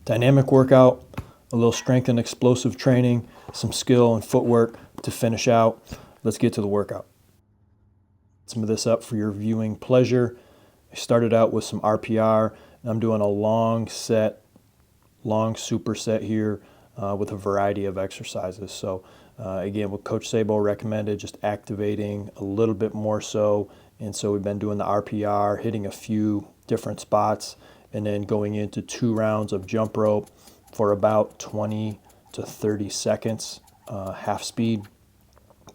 Dynamic workout, a little strength and explosive training, some skill and footwork to finish out. Let's get to the workout. Some of this up for your viewing pleasure. I started out with some RPR, and I'm doing a long superset here with a variety of exercises. So again, what Coach Sabo recommended, just activating a little bit more so. And so we've been doing the RPR, hitting a few different spots, and then going into 2 rounds of jump rope for about 20 to 30 seconds, half speed.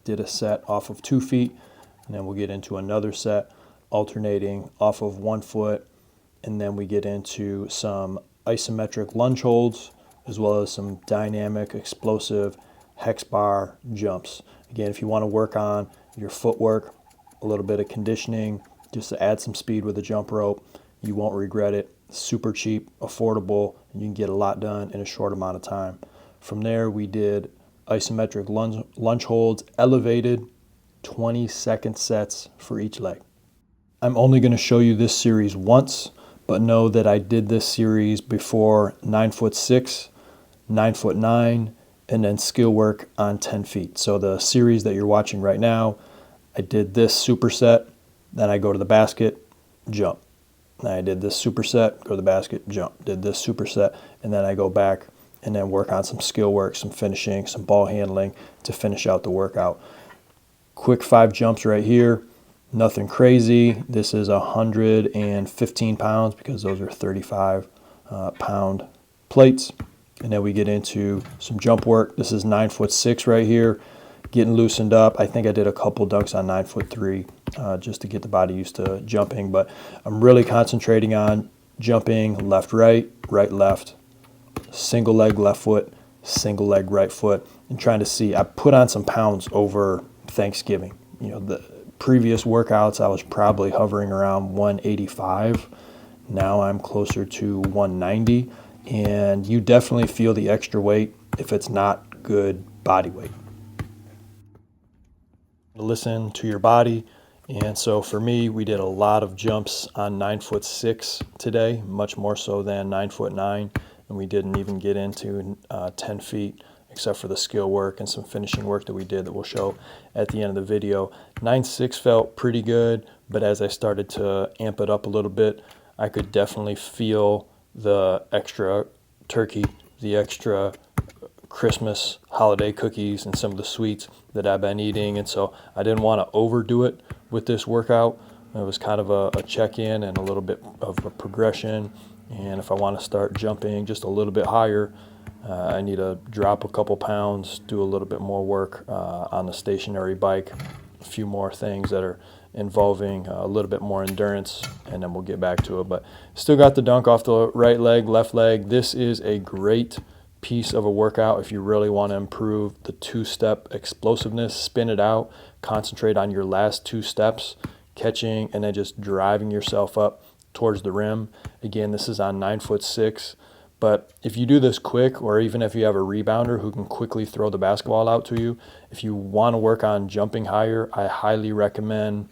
Did a set off of 2 feet, and then we'll get into another set alternating off of 1 foot, and then we get into some isometric lunge holds as well as some dynamic explosive hex bar jumps. Again, if you want to work on your footwork, a little bit of conditioning, just to add some speed with a jump rope, you won't regret it. Super cheap, affordable, and you can get a lot done in a short amount of time. From there, we did isometric lunge holds, elevated, 20-second sets for each leg. I'm only going to show you this series once, but know that I did this series before 9'6", 9'9", and then skill work on 10 feet. So the series that you're watching right now, I did this superset, then I go to the basket, jump. Then I did this superset, go to the basket, jump. Did this superset, and then I go back and then work on some skill work, some finishing, some ball handling to finish out the workout. Quick 5 jumps right here. Nothing crazy. This is 115 pounds because those are 35 pound plates. And then we get into some jump work. This is 9'6" right here. Getting loosened up. I think I did a couple dunks on 9'3" just to get the body used to jumping. But I'm really concentrating on jumping left, right, right, left, single leg left foot, single leg right foot, and trying to see. I put on some pounds over Thanksgiving. You know, the previous workouts I was probably hovering around 185. Now I'm closer to 190, and you definitely feel the extra weight if it's not good body weight. Listen to your body. And so for me, we did a lot of jumps on 9'6" today, much more so than 9'9", and we didn't even get into 10 feet except for the skill work and some finishing work that we did that we'll show at the end of the video. 9'6" felt pretty good, but as I started to amp it up a little bit, I could definitely feel the extra turkey, the extra Christmas holiday cookies and some of the sweets that I've been eating, and so I didn't want to overdo it with this workout. It was kind of a check-in and a little bit of a progression, and if I want to start jumping just a little bit higher, I need to drop a couple pounds, do a little bit more work on the stationary bike, a few more things that are involving a little bit more endurance, and then we'll get back to it. But still got the dunk off the right leg, left leg. This is a great piece of a workout if you really want to improve the 2-step explosiveness. Spin it out, concentrate on your last 2 steps, catching and then just driving yourself up towards the rim. Again, this is on 9'6", but if you do this quick, or even if you have a rebounder who can quickly throw the basketball out to you, if you want to work on jumping higher, I highly recommend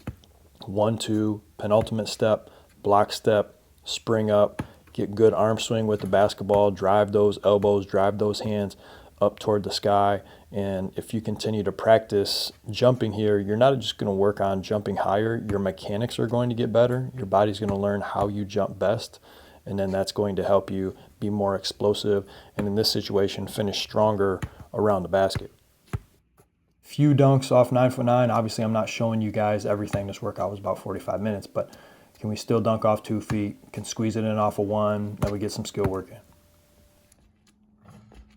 1-2, penultimate step, block step, spring up, get good arm swing with the basketball, drive those elbows, drive those hands up toward the sky. And if you continue to practice jumping here, you're not just going to work on jumping higher. Your mechanics are going to get better. Your body's going to learn how you jump best. And then that's going to help you be more explosive. And in this situation, finish stronger around the basket. Few dunks off 9'9". Obviously, I'm not showing you guys everything. This workout was about 45 minutes, but can we still dunk off 2 feet? Can squeeze it in off of 1. Then we get some skill work in.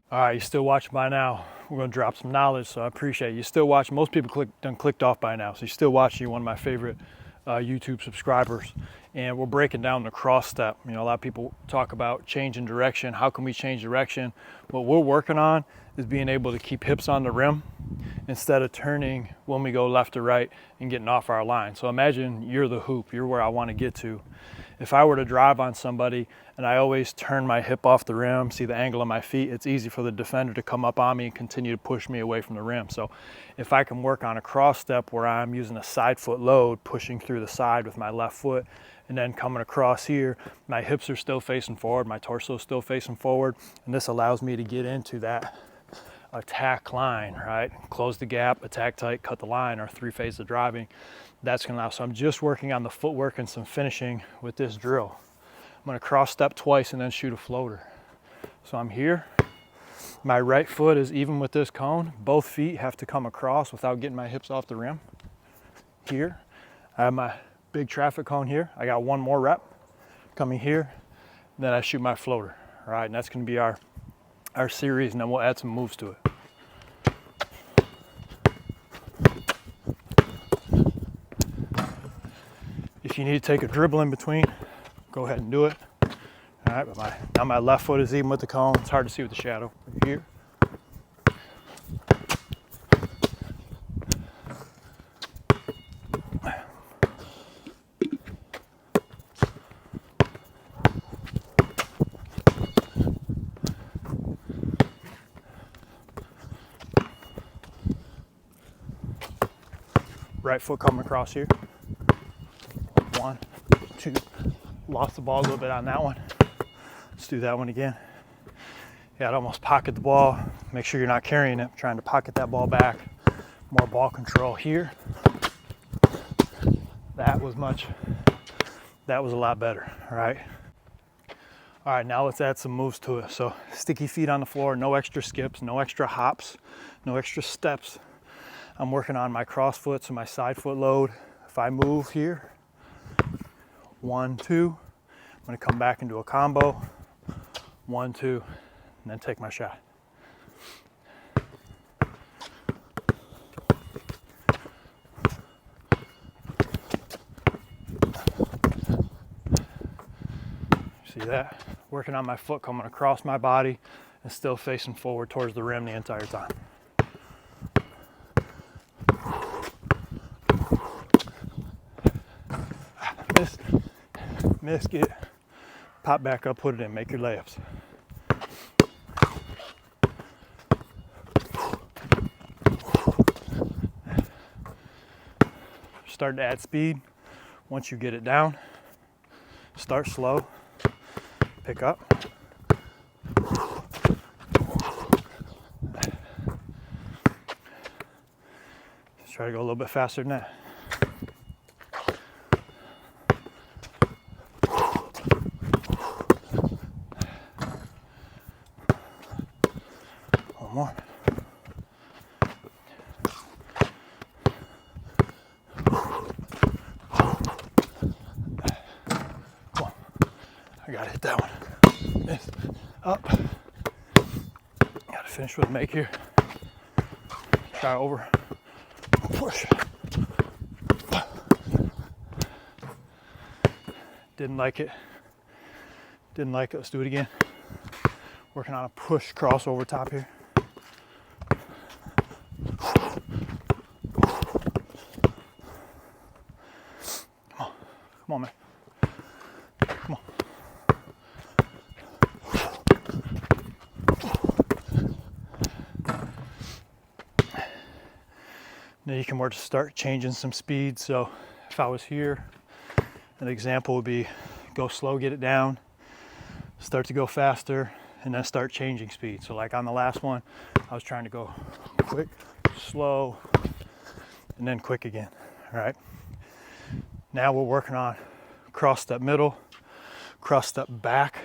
All right, you still watching by now. We're going to drop some knowledge, so I appreciate it. You still watching. Most people done clicked off by now, so you're still watching. You're one of my favorite YouTube subscribers. And we're breaking down the cross step. You know, a lot of people talk about changing direction. How can we change direction? What we're working on is being able to keep hips on the rim instead of turning when we go left to right and getting off our line. So imagine you're the hoop, you're where I want to get to. If I were to drive on somebody and I always turn my hip off the rim, see the angle of my feet, it's easy for the defender to come up on me and continue to push me away from the rim. So if I can work on a cross step where I'm using a side foot load, pushing through the side with my left foot, And then coming across here, my hips are still facing forward, my torso is still facing forward, and this allows me to get into that attack line, right? Close the gap, attack tight, cut the line, or 3 phases of driving. That's gonna allow, so I'm just working on the footwork and some finishing with this drill. I'm gonna cross step twice and then shoot a floater. So I'm here, my right foot is even with this cone, both feet have to come across without getting my hips off the rim. Here, I have my big traffic cone here. I got one more rep coming here, then I shoot my floater. All right, and that's gonna be our series, and then we'll add some moves to it. If you need to take a dribble in between, go ahead and do it. All right, but now my left foot is even with the cone. It's hard to see with the shadow. Here. Right foot coming across here. 1, 2. Lost the ball a little bit on that one. Let's do that one again. Yeah, I'd almost pocket the ball. Make sure you're not carrying it. Trying to pocket that ball back. More ball control here. That was a lot better, all right? All right, now let's add some moves to it. So sticky feet on the floor, no extra skips, no extra hops, no extra steps. I'm working on my cross foot, so my side foot load. If I move here, 1, 2, I'm gonna come back into a combo, 1, 2, and then take my shot. See that? Working on my foot coming across my body and still facing forward towards the rim the entire time. Miss, get, pop back up, put it in, make your layups. Start to add speed. Once you get it down, start slow, pick up. Let's try to go a little bit faster than that. More. Come on. I gotta hit that one. Miss. Up. Gotta finish with a make here. Try over. Push. Didn't like it. Let's do it again. Working on a push crossover top here. Come on, man. Come on. Now you can work to start changing some speed. So if I was here, an example would be go slow, get it down, start to go faster, and then start changing speed. So like on the last one, I was trying to go quick, slow, and then quick again, all right? Now we're working on cross step middle, cross step back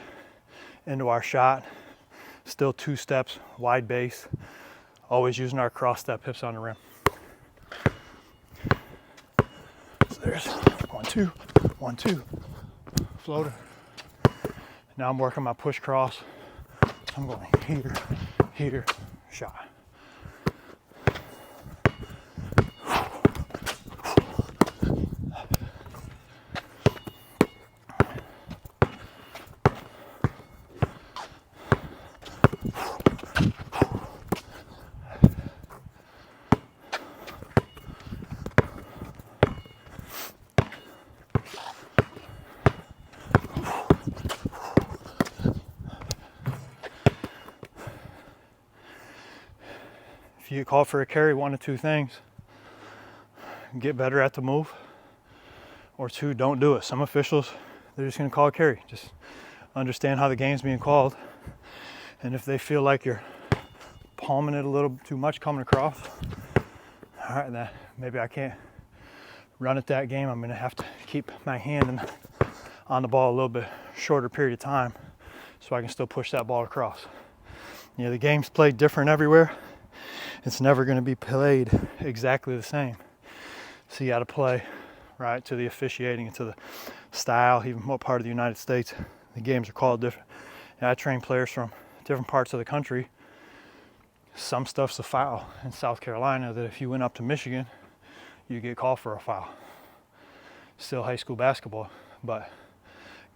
into our shot. Still 2 steps, wide base, always using our cross step hips on the rim. So there's 1, 2, 1, 2, floater. Now I'm working my push cross. So I'm going here, here, shot. If you call for a carry, 1 of 2 things. Get better at the move, or two, don't do it. Some officials, they're just going to call a carry. Just understand how the game's being called. And if they feel like you're palming it a little too much coming across, all right, then maybe I can't run it that game. I'm going to have to keep my hand on the ball a little bit shorter period of time so I can still push that ball across. You know, the game's played different everywhere. It's never going to be played exactly the same. So you got to play right to the officiating and to the style, even what part of the United States the games are called different. And I train players from different parts of the country. Some stuff's a foul in South Carolina that if you went up to Michigan, you get called for a foul. Still high school basketball, but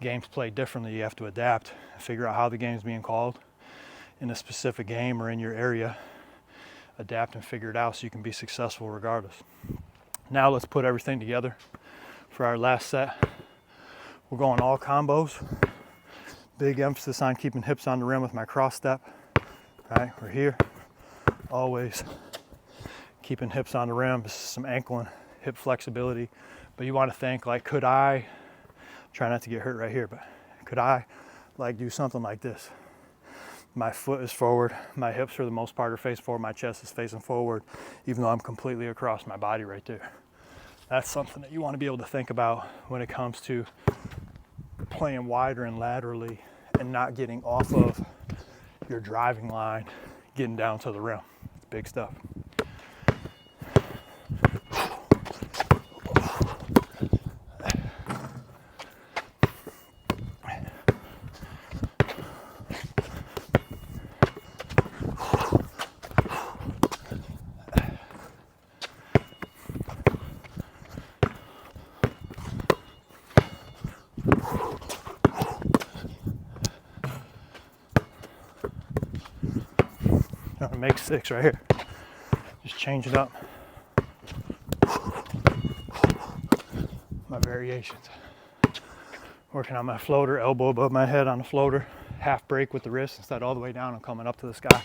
games played differently. You have to adapt, figure out how the game's being called in a specific game or in your area. Adapt and figure it out so you can be successful regardless. Now let's put everything together for our last set. We're going all combos. Big emphasis on keeping hips on the rim with my cross step. All right, we're here. Always keeping hips on the rim. This is some ankle and hip flexibility. But you want to think like, could I, try not to get hurt right here, but could I like do something like this? My foot is forward, my hips for the most part are facing forward, my chest is facing forward, even though I'm completely across my body right there. That's something that you want to be able to think about when it comes to playing wider and laterally and not getting off of your driving line, getting down to the rim. It's big stuff. I'm gonna make 6 right here. Just change it up. My variations. Working on my floater, elbow above my head on the floater, half break with the wrist instead all the way down and coming up to the sky.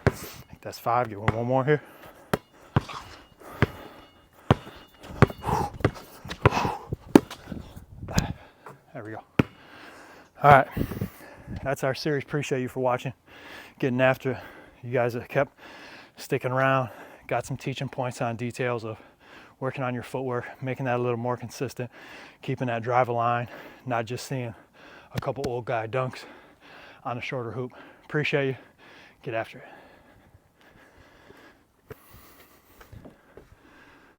I think that's 5. Get one more here. There we go. All right, that's our series. Appreciate you for watching, getting after it. You guys have kept sticking around, got some teaching points on details of working on your footwork, making that a little more consistent, keeping that drive a line, not just seeing a couple old guy dunks on a shorter hoop. Appreciate you. Get after it.